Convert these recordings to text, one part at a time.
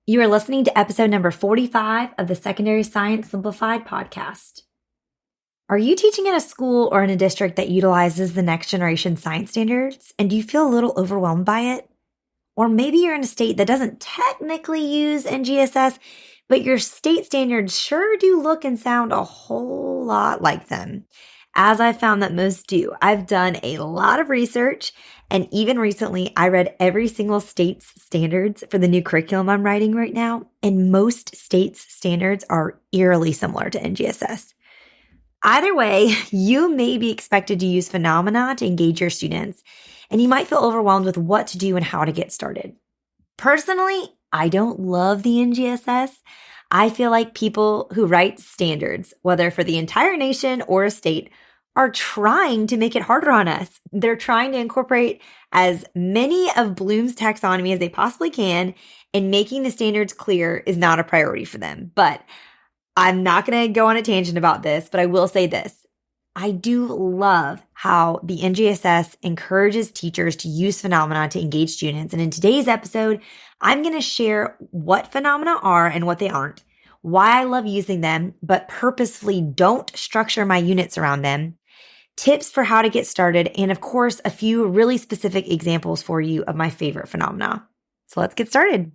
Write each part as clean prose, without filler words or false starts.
You are listening to episode number 45 of the Secondary Science Simplified podcast. Are you teaching in a school or in a district that utilizes the next generation science standards, and do you feel a little overwhelmed by it? Or maybe you're in a state that doesn't technically use NGSS, but your state standards sure do look and sound a whole lot like them. As I found that most do. I've done a lot of research, and even recently I read every single state's standards for the new curriculum I'm writing right now, and most states' standards are eerily similar to NGSS. Either way, you may be expected to use phenomena to engage your students, and you might feel overwhelmed with what to do and how to get started. Personally, I don't love the NGSS. I feel like people who write standards, whether for the entire nation or a state, are trying to make it harder on us. They're trying to incorporate as many of Bloom's taxonomy as they possibly can, and making the standards clear is not a priority for them. But I'm not going to go on a tangent about this, but I will say this. I do love how the NGSS encourages teachers to use phenomena to engage students. And in today's episode, I'm going to share what phenomena are and what they aren't, why I love using them, but purposefully don't structure my units around them, tips for how to get started, and of course, a few really specific examples for you of my favorite phenomena. So let's get started.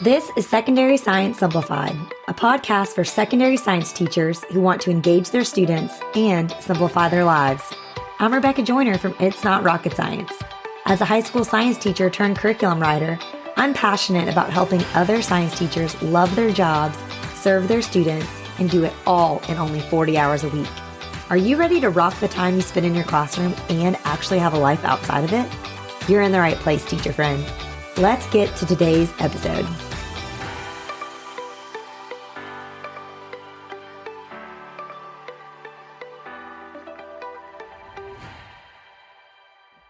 This is Secondary Science Simplified, a podcast for secondary science teachers who want to engage their students and simplify their lives. I'm Rebecca Joyner from It's Not Rocket Science. As a high school science teacher turned curriculum writer, I'm passionate about helping other science teachers love their jobs, serve their students, and do it all in only 40 hours a week. Are you ready to rock the time you spend in your classroom and actually have a life outside of it? You're in the right place, teacher friend. Let's get to today's episode.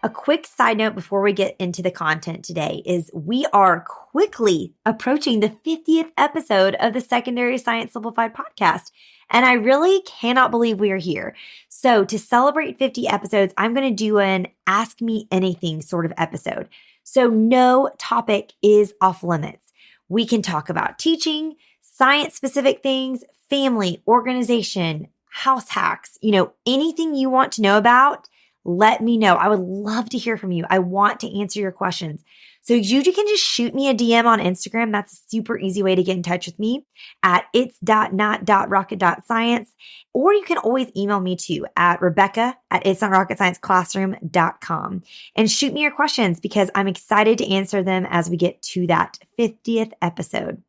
A quick side note before we get into the content today is we are quickly approaching the 50th episode of the Secondary Science Simplified podcast, and I really cannot believe we are here. So to celebrate 50 episodes, I'm going to do an Ask Me Anything sort of episode. So no topic is off limits. We can talk about teaching, science-specific things, family, organization, house hacks, anything you want to know about. Let me know. I would love to hear from you. I want to answer your questions. So you can just shoot me a DM on Instagram. That's a super easy way to get in touch with me at its.not.rocket.science. Or you can always email me too at rebecca@itsnotrocketscienceclassroom.com and shoot me your questions because I'm excited to answer them as we get to that 50th episode.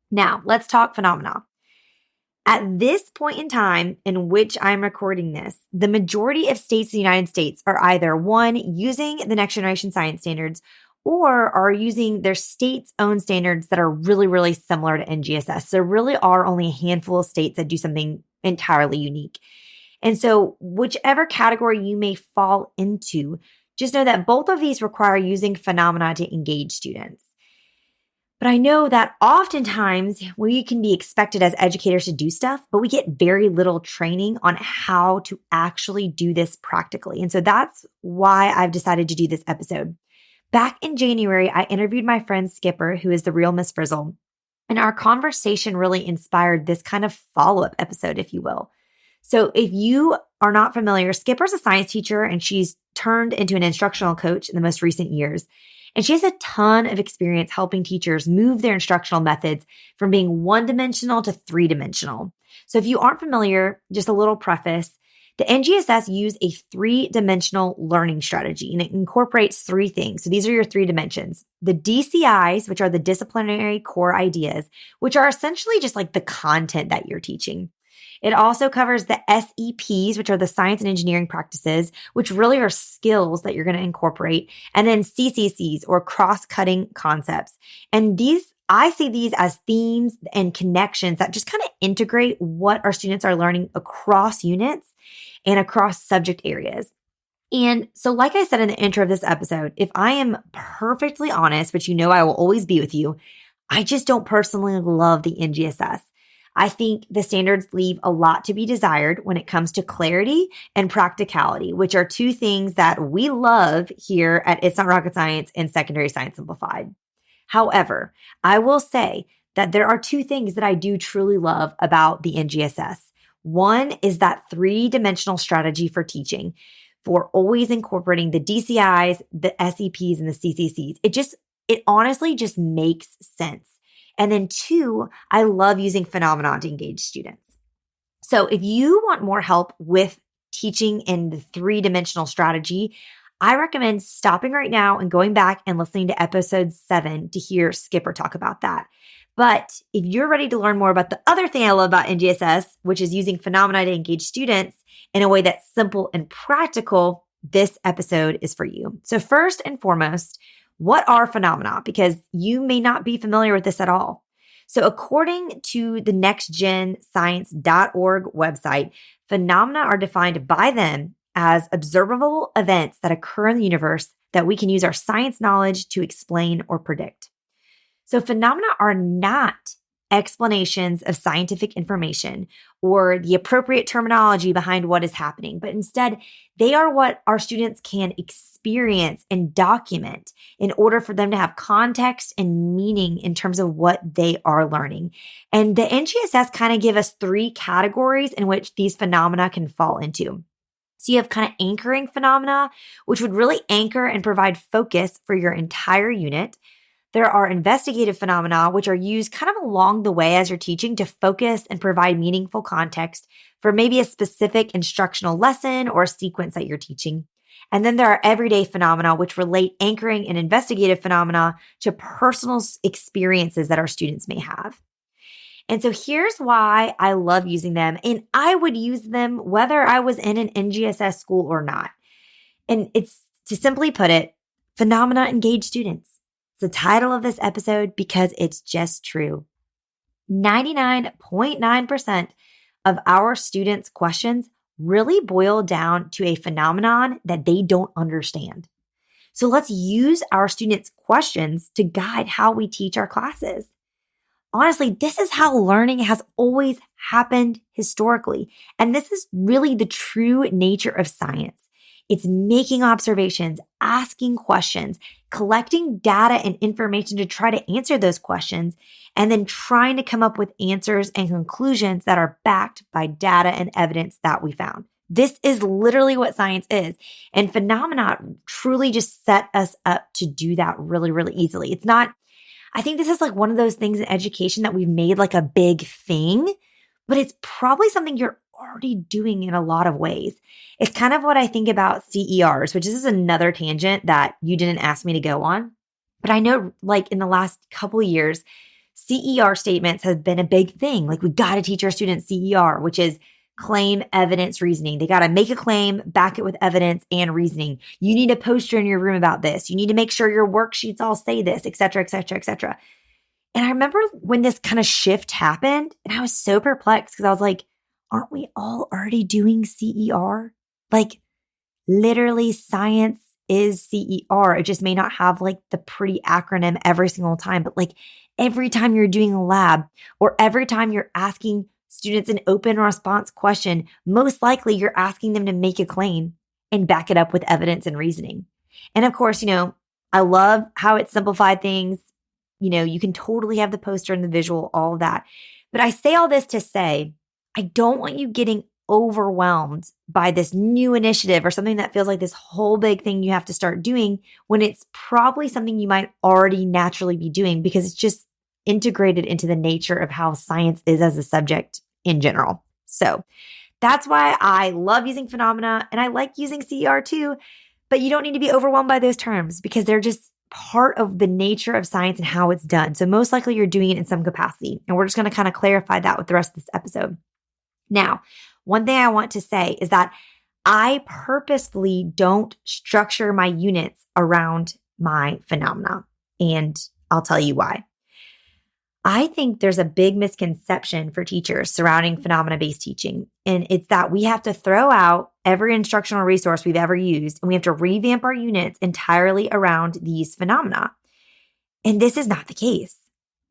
Now, let's talk phenomena. At this point in time in which I'm recording this, the majority of states in the United States are either one, using the next generation science standards, or are using their state's own standards that are really, really similar to NGSS. There really are only a handful of states that do something entirely unique. And so whichever category you may fall into, just know that both of these require using phenomena to engage students. But I know that oftentimes we can be expected as educators to do stuff, but we get very little training on how to actually do this practically. And so that's why I've decided to do this episode. Back in January, I interviewed my friend Skipper, who is the real Miss Frizzle. And our conversation really inspired this kind of follow-up episode, if you will. So if you are not familiar, Skipper's a science teacher, and she's turned into an instructional coach in the most recent years. And she has a ton of experience helping teachers move their instructional methods from being one-dimensional to three-dimensional. So if you aren't familiar, just a little preface, the NGSS use a three-dimensional learning strategy, and it incorporates three things. So these are your three dimensions. The DCIs, which are the disciplinary core ideas, which are essentially just like the content that you're teaching. It also covers the SEPs, which are the science and engineering practices, which really are skills that you're going to incorporate. And then CCCs, or cross-cutting concepts. And I see these as themes and connections that just kind of integrate what our students are learning across units and across subject areas. And so like I said in the intro of this episode, if I am perfectly honest, which I will always be with you, I just don't personally love the NGSS. I think the standards leave a lot to be desired when it comes to clarity and practicality, which are two things that we love here at It's Not Rocket Science and Secondary Science Simplified. However, I will say that there are two things that I do truly love about the NGSS. One is that three-dimensional strategy for teaching, for always incorporating the DCIs, the SEPs, and the CCCs. It honestly just makes sense. And then two, I love using phenomena to engage students. So if you want more help with teaching in the three-dimensional strategy, I recommend stopping right now and going back and listening to episode 7 to hear Skipper talk about that. But if you're ready to learn more about the other thing I love about NGSS, which is using phenomena to engage students in a way that's simple and practical, this episode is for you. So first and foremost, what are phenomena? Because you may not be familiar with this at all. So according to the nextgenscience.org website, phenomena are defined by them as observable events that occur in the universe that we can use our science knowledge to explain or predict. So phenomena are not explanations of scientific information or the appropriate terminology behind what is happening, but instead they are what our students can experience and document in order for them to have context and meaning in terms of what they are learning. And the NGSS kind of give us 3 categories in which these phenomena can fall into. So you have kind of anchoring phenomena, which would really anchor and provide focus for your entire unit. There are investigative phenomena, which are used kind of along the way as you're teaching to focus and provide meaningful context for maybe a specific instructional lesson or a sequence that you're teaching. And then there are everyday phenomena, which relate anchoring and investigative phenomena to personal experiences that our students may have. And so here's why I love using them, and I would use them whether I was in an NGSS school or not. And it's, to simply put it, phenomena engage students. The title of this episode because it's just true. 99.9% of our students' questions really boil down to a phenomenon that they don't understand. So let's use our students' questions to guide how we teach our classes. Honestly, this is how learning has always happened historically. And this is really the true nature of science. It's making observations, asking questions, collecting data and information to try to answer those questions, and then trying to come up with answers and conclusions that are backed by data and evidence that we found. This is literally what science is. And phenomena truly just set us up to do that really, really easily. I think this is like one of those things in education that we've made like a big thing, but it's probably something you're already doing in a lot of ways. It's kind of what I think about CERs, which is another tangent that you didn't ask me to go on. But I know like in the last couple of years, CER statements have been a big thing. Like we got to teach our students CER, which is claim, evidence, reasoning. They got to make a claim, back it with evidence and reasoning. You need a poster in your room about this. You need to make sure your worksheets all say this, et cetera, et cetera, et cetera. And I remember when this kind of shift happened and I was so perplexed because I was like, aren't we all already doing CER? Like literally science is CER. It just may not have like the pretty acronym every single time, but like every time you're doing a lab or every time you're asking students an open response question, most likely you're asking them to make a claim and back it up with evidence and reasoning. And of course, I love how it simplified things. You can totally have the poster and the visual, all of that. But I say all this to say, I don't want you getting overwhelmed by this new initiative or something that feels like this whole big thing you have to start doing when it's probably something you might already naturally be doing because it's just integrated into the nature of how science is as a subject in general. So that's why I love using phenomena and I like using CER too, but you don't need to be overwhelmed by those terms because they're just part of the nature of science and how it's done. So most likely you're doing it in some capacity. And we're just going to kind of clarify that with the rest of this episode. Now, one thing I want to say is that I purposefully don't structure my units around my phenomena. And I'll tell you why. I think there's a big misconception for teachers surrounding phenomena-based teaching. And it's that we have to throw out every instructional resource we've ever used and we have to revamp our units entirely around these phenomena. And this is not the case.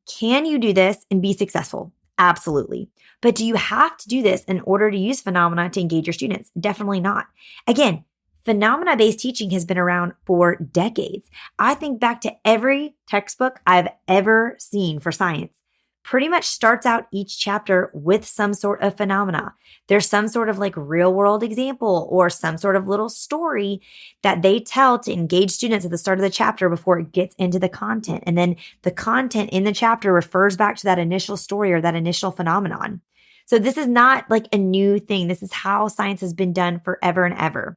Can you do this and be successful? Absolutely. But do you have to do this in order to use phenomena to engage your students? Definitely not. Again, Phenomena-based teaching has been around for decades. I think back to every textbook I've ever seen for science. Pretty much starts out each chapter with some sort of phenomena. There's some sort of like real world example or some sort of little story that they tell to engage students at the start of the chapter before it gets into the content. And then the content in the chapter refers back to that initial story or that initial phenomenon. So this is not like a new thing. This is how science has been done forever and ever.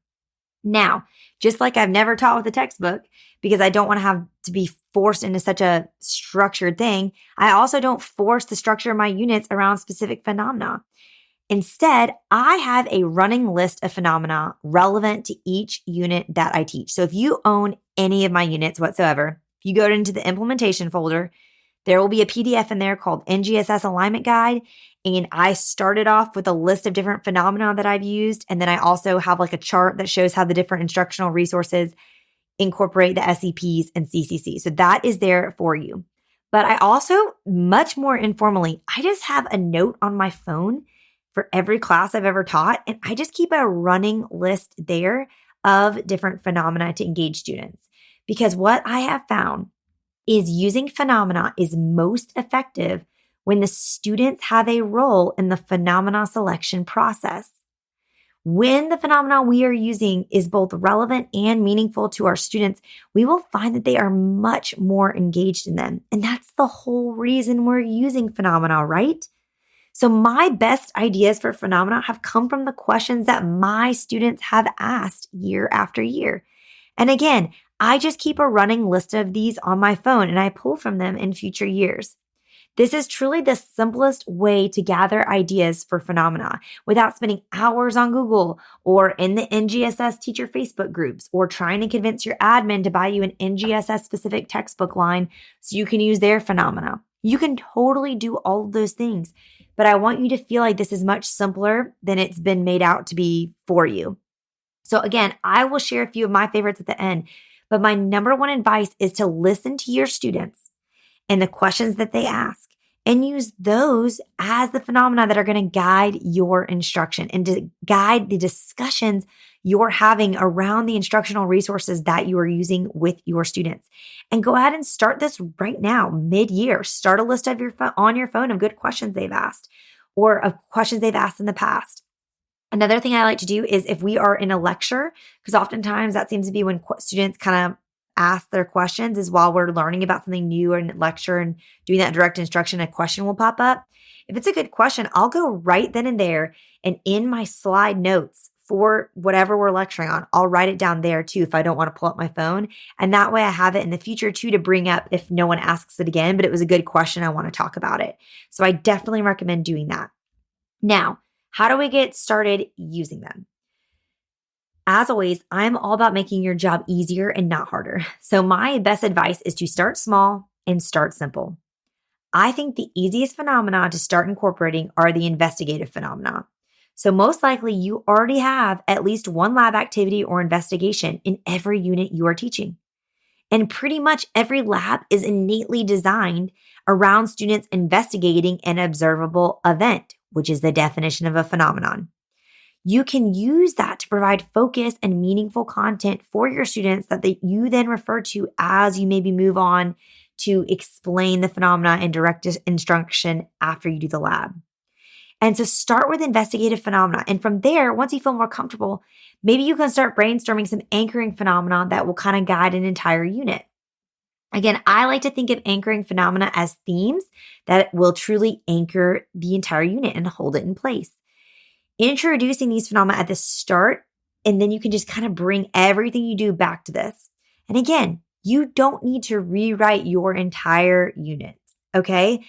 Now, just like I've never taught with a textbook because I don't want to have to be forced into such a structured thing, I also don't force the structure of my units around specific phenomena. Instead, I have a running list of phenomena relevant to each unit that I teach. So if you own any of my units whatsoever, if you go into the implementation folder, there will be a PDF in there called NGSS Alignment Guide. And I started off with a list of different phenomena that I've used. And then I also have like a chart that shows how the different instructional resources incorporate the SEPs and CCC. So that is there for you. But I also, much more informally, I just have a note on my phone for every class I've ever taught. And I just keep a running list there of different phenomena to engage students. Because what I have found is using phenomena is most effective when the students have a role in the phenomena selection process. When the phenomena we are using is both relevant and meaningful to our students, we will find that they are much more engaged in them. And that's the whole reason we're using phenomena, right? So my best ideas for phenomena have come from the questions that my students have asked year after year. And again, I just keep a running list of these on my phone and I pull from them in future years. This is truly the simplest way to gather ideas for phenomena without spending hours on Google or in the NGSS teacher Facebook groups or trying to convince your admin to buy you an NGSS specific textbook line so you can use their phenomena. You can totally do all of those things, but I want you to feel like this is much simpler than it's been made out to be for you. So again, I will share a few of my favorites at the end, but my number one advice is to listen to your students and the questions that they ask and use those as the phenomena that are going to guide your instruction and to guide the discussions you're having around the instructional resources that you are using with your students. And go ahead and start this right now, mid-year. Start a list of on your phone of good questions they've asked or of questions they've asked in the past. Another thing I like to do is if we are in a lecture, because oftentimes that seems to be when students kind of ask their questions is while we're learning about something new in lecture and doing that direct instruction, a question will pop up. If it's a good question, I'll go right then and there and in my slide notes for whatever we're lecturing on, I'll write it down there too if I don't want to pull up my phone. And that way I have it in the future too to bring up if no one asks it again, but it was a good question, I want to talk about it. So I definitely recommend doing that. Now, how do we get started using them? As always, I'm all about making your job easier and not harder. So my best advice is to start small and start simple. I think the easiest phenomena to start incorporating are the investigative phenomena. So most likely you already have at least one lab activity or investigation in every unit you are teaching. And pretty much every lab is innately designed around students investigating an observable event, which is the definition of a phenomenon. You can use that to provide focus and meaningful content for your students that you then refer to as you maybe move on to explain the phenomena and direct instruction after you do the lab. And so start with investigative phenomena. And from there, once you feel more comfortable, maybe you can start brainstorming some anchoring phenomena that will kind of guide an entire unit. Again, I like to think of anchoring phenomena as themes that will truly anchor the entire unit and hold it in place. Introducing these phenomena at the start, and then you can just kind of bring everything you do back to this. And again, you don't need to rewrite your entire unit, okay?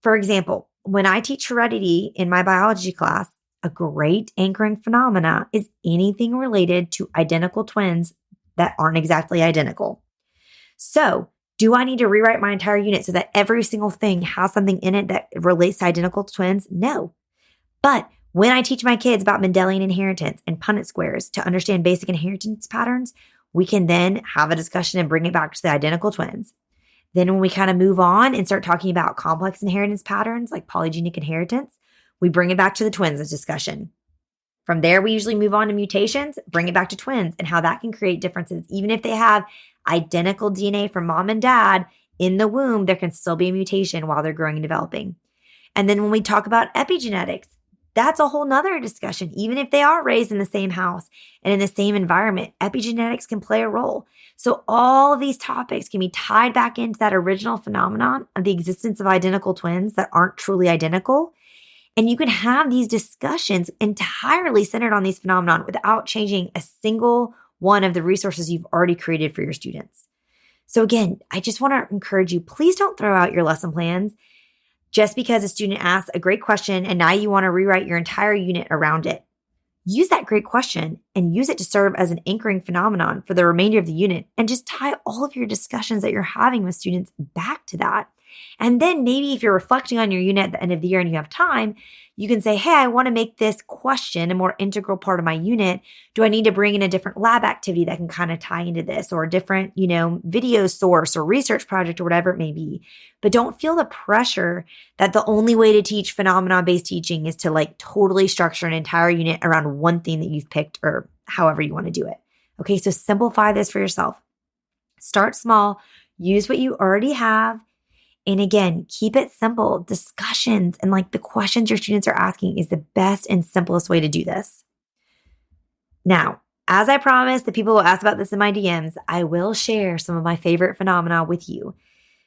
For example, when I teach heredity in my biology class, a great anchoring phenomena is anything related to identical twins that aren't exactly identical. So, do I need to rewrite my entire unit so that every single thing has something in it that relates to identical twins? No. But when I teach my kids about Mendelian inheritance and Punnett squares to understand basic inheritance patterns, we can then have a discussion and bring it back to the identical twins. Then when we kind of move on and start talking about complex inheritance patterns like polygenic inheritance, we bring it back to the twins as discussion. From there, we usually move on to mutations, bring it back to twins and how that can create differences. Even if they have identical DNA from mom and dad in the womb, there can still be a mutation while they're growing and developing. And then when we talk about epigenetics, that's a whole nother discussion. Even if they are raised in the same house and in the same environment, epigenetics can play a role. So all of these topics can be tied back into that original phenomenon of the existence of identical twins that aren't truly identical. And you can have these discussions entirely centered on these phenomena without changing a single one of the resources you've already created for your students. So again, I just want to encourage you, please don't throw out your lesson plans just because a student asks a great question and now you want to rewrite your entire unit around it. Use that great question and use it to serve as an anchoring phenomenon for the remainder of the unit and just tie all of your discussions that you're having with students back to that. And then maybe if you're reflecting on your unit at the end of the year and you have time, you can say, hey, I want to make this question a more integral part of my unit. Do I need to bring in a different lab activity that can kind of tie into this or a different, video source or research project or whatever it may be? But don't feel the pressure that the only way to teach phenomenon-based teaching is to totally structure an entire unit around one thing that you've picked or however you want to do it. Okay, so simplify this for yourself. Start small, use what you already have. And again, keep it simple. Discussions and the questions your students are asking is the best and simplest way to do this. Now, as I promised, the people who ask about this in my DMs, I will share some of my favorite phenomena with you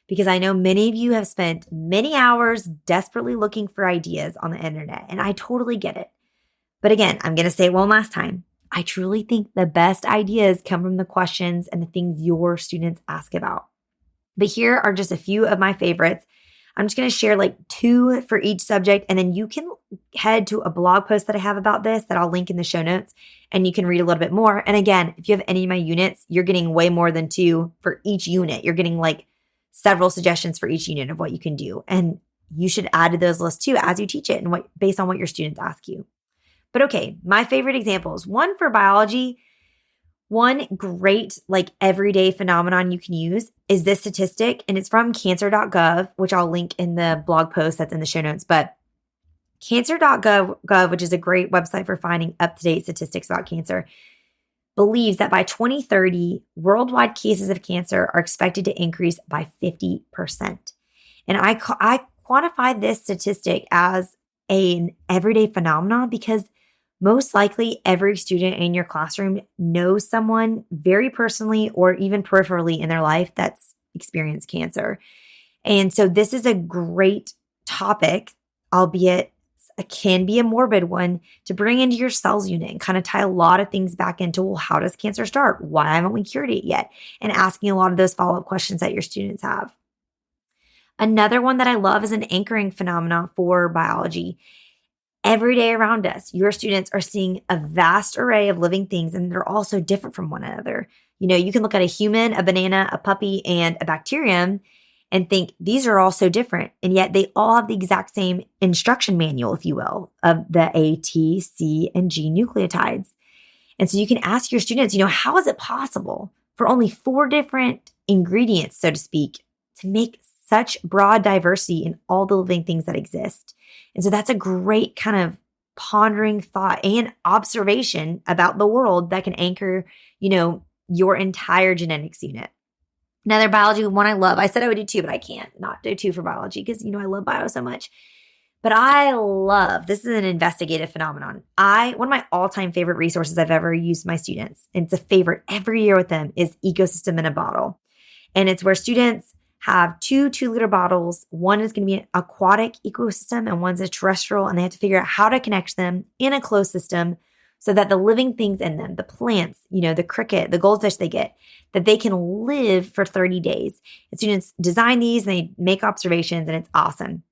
because I know many of you have spent many hours desperately looking for ideas on the internet, and I totally get it. But again, I'm going to say it one last time. I truly think the best ideas come from the questions and the things your students ask about. But here are just a few of my favorites. I'm just going to share 2 for each subject, and then you can head to a blog post that I have about this that I'll link in the show notes, and you can read a little bit more. And again, if you have any of my units, you're getting way more than 2 for each unit. You're getting several suggestions for each unit of what you can do. And you should add to those lists too as you teach it and based on what your students ask you. But okay, my favorite examples. One for biology. One great everyday phenomenon you can use is this statistic, and it's from cancer.gov, which I'll link in the blog post that's in the show notes. But cancer.gov, which is a great website for finding up-to-date statistics about cancer, believes that by 2030, worldwide cases of cancer are expected to increase by 50%. And I quantify this statistic as an everyday phenomenon because most likely every student in your classroom knows someone very personally or even peripherally in their life that's experienced cancer. And so this is a great topic, albeit it can be a morbid one, to bring into your cells unit and kind of tie a lot of things back into, well, how does cancer start? Why haven't we cured it yet? And asking a lot of those follow-up questions that your students have. Another one that I love is an anchoring phenomenon for biology. Every day around us, your students are seeing a vast array of living things, and they're all so different from one another. You can look at a human, a banana, a puppy, and a bacterium and think these are all so different. And yet they all have the exact same instruction manual, if you will, of the A, T, C, and G nucleotides. And so you can ask your students, how is it possible for only 4 different ingredients, so to speak, to make such broad diversity in all the living things that exist? And so that's a great kind of pondering thought and observation about the world that can anchor, your entire genetics unit. Another biology one I love, I said I would do 2, but I can't not do 2 for biology because, I love bio so much. But I love, this is an investigative phenomenon. One of my all-time favorite resources I've ever used with my students, and it's a favorite every year with them, is Ecosystem in a Bottle. And it's where students have 2 2-liter bottles. One is going to be an aquatic ecosystem and one's a terrestrial, and they have to figure out how to connect them in a closed system so that the living things in them, the plants, the cricket, the goldfish they get, that they can live for 30 days. And students design these and they make observations, and it's awesome.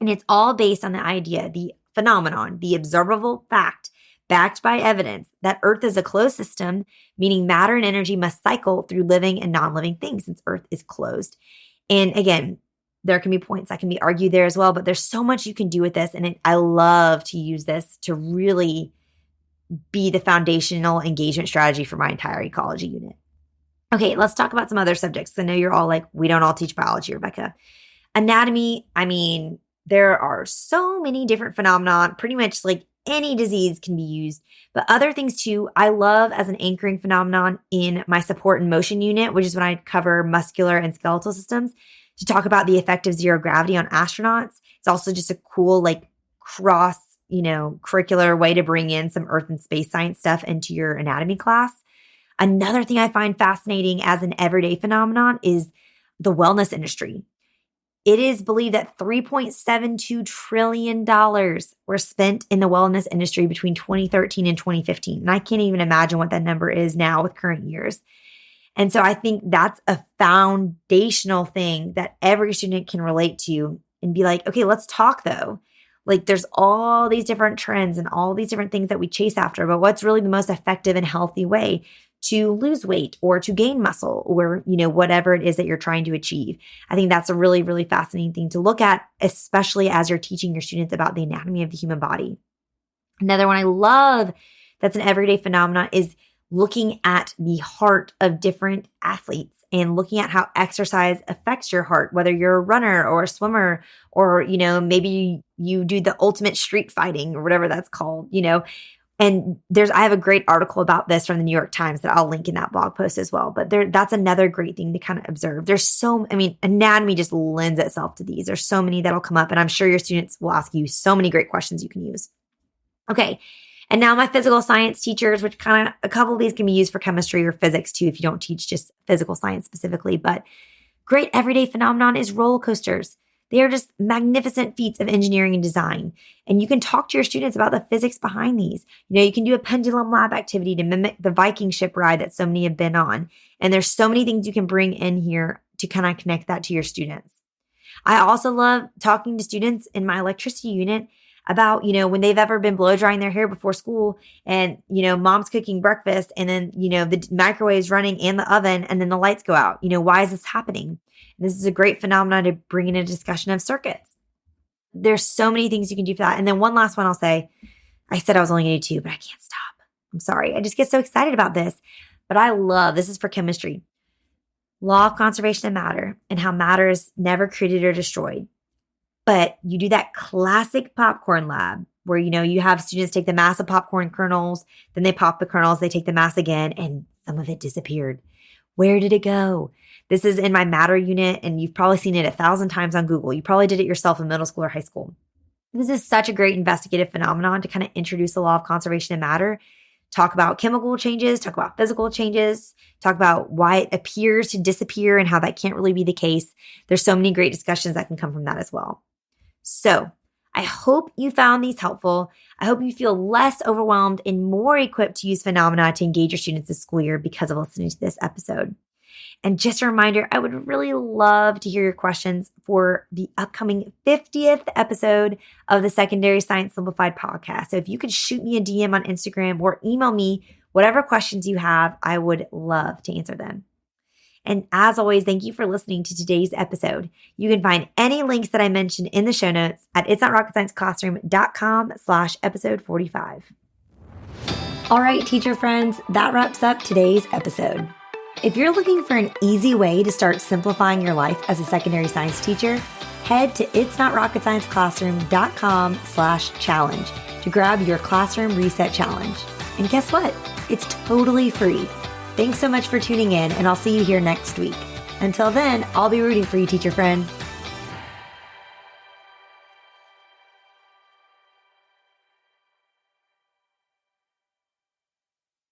And it's all based on the idea, the phenomenon, the observable fact backed by evidence that Earth is a closed system, meaning matter and energy must cycle through living and non-living things since Earth is closed. And again, there can be points that can be argued there as well, but there's so much you can do with this. And I love to use this to really be the foundational engagement strategy for my entire ecology unit. Okay, let's talk about some other subjects. I know you're all like, we don't all teach biology, Rebecca. Anatomy, there are so many different phenomena. Pretty much any disease can be used, but other things too. I love as an anchoring phenomenon in my support and motion unit, which is when I cover muscular and skeletal systems, to talk about the effect of zero gravity on astronauts. It's also just a cool, like, cross, curricular way to bring in some earth and space science stuff into your anatomy class. Another thing I find fascinating as an everyday phenomenon is the wellness industry. It is believed that $3.72 trillion were spent in the wellness industry between 2013 and 2015. And I can't even imagine what that number is now with current years. And so I think that's a foundational thing that every student can relate to and be like, okay, let's talk though. Like, there's all these different trends and all these different things that we chase after, but what's really the most effective and healthy way to lose weight or to gain muscle or, whatever it is that you're trying to achieve. I think that's a really, really fascinating thing to look at, especially as you're teaching your students about the anatomy of the human body. Another one I love that's an everyday phenomenon is looking at the heart of different athletes and looking at how exercise affects your heart, whether you're a runner or a swimmer, or, maybe you do the ultimate street fighting or whatever that's called, And I have a great article about this from the New York Times that I'll link in that blog post as well. But that's another great thing to kind of observe. Anatomy just lends itself to these. There's so many that'll come up, and I'm sure your students will ask you so many great questions you can use. Okay. And now my physical science teachers, which a couple of these can be used for chemistry or physics too, if you don't teach just physical science specifically. But great everyday phenomenon is roller coasters. They are just magnificent feats of engineering and design. And you can talk to your students about the physics behind these. You can do a pendulum lab activity to mimic the Viking ship ride that so many have been on. And there's so many things you can bring in here to kind of connect that to your students. I also love talking to students in my electricity unit about, when they've ever been blow drying their hair before school and, mom's cooking breakfast and then, the microwave's running and the oven and then the lights go out. Why is this happening? And this is a great phenomenon to bring in a discussion of circuits. There's so many things you can do for that. And then one last one I'll say, I said I was only going to do 2, but I can't stop. I'm sorry. I just get so excited about this. But I love, this is for chemistry, law of conservation of matter and how matter is never created or destroyed. But you do that classic popcorn lab where, you have students take the mass of popcorn kernels, then they pop the kernels, they take the mass again, and some of it disappeared. Where did it go? This is in my matter unit, and you've probably seen it 1,000 times on Google. You probably did it yourself in middle school or high school. This is such a great investigative phenomenon to kind of introduce the law of conservation of matter, talk about chemical changes, talk about physical changes, talk about why it appears to disappear and how that can't really be the case. There's so many great discussions that can come from that as well. So I hope you found these helpful. I hope you feel less overwhelmed and more equipped to use phenomena to engage your students this school year because of listening to this episode. And just a reminder, I would really love to hear your questions for the upcoming 50th episode of the Secondary Science Simplified podcast. So if you could shoot me a DM on Instagram or email me whatever questions you have, I would love to answer them. And as always, thank you for listening to today's episode. You can find any links that I mentioned in the show notes at itsnotrocketscienceclassroom.com/episode 45. All right, teacher friends, that wraps up today's episode. If you're looking for an easy way to start simplifying your life as a secondary science teacher, head to itsnotrocketscienceclassroom.com/challenge to grab your classroom reset challenge. And guess what? It's totally free. Thanks so much for tuning in, and I'll see you here next week. Until then, I'll be rooting for you, teacher friend.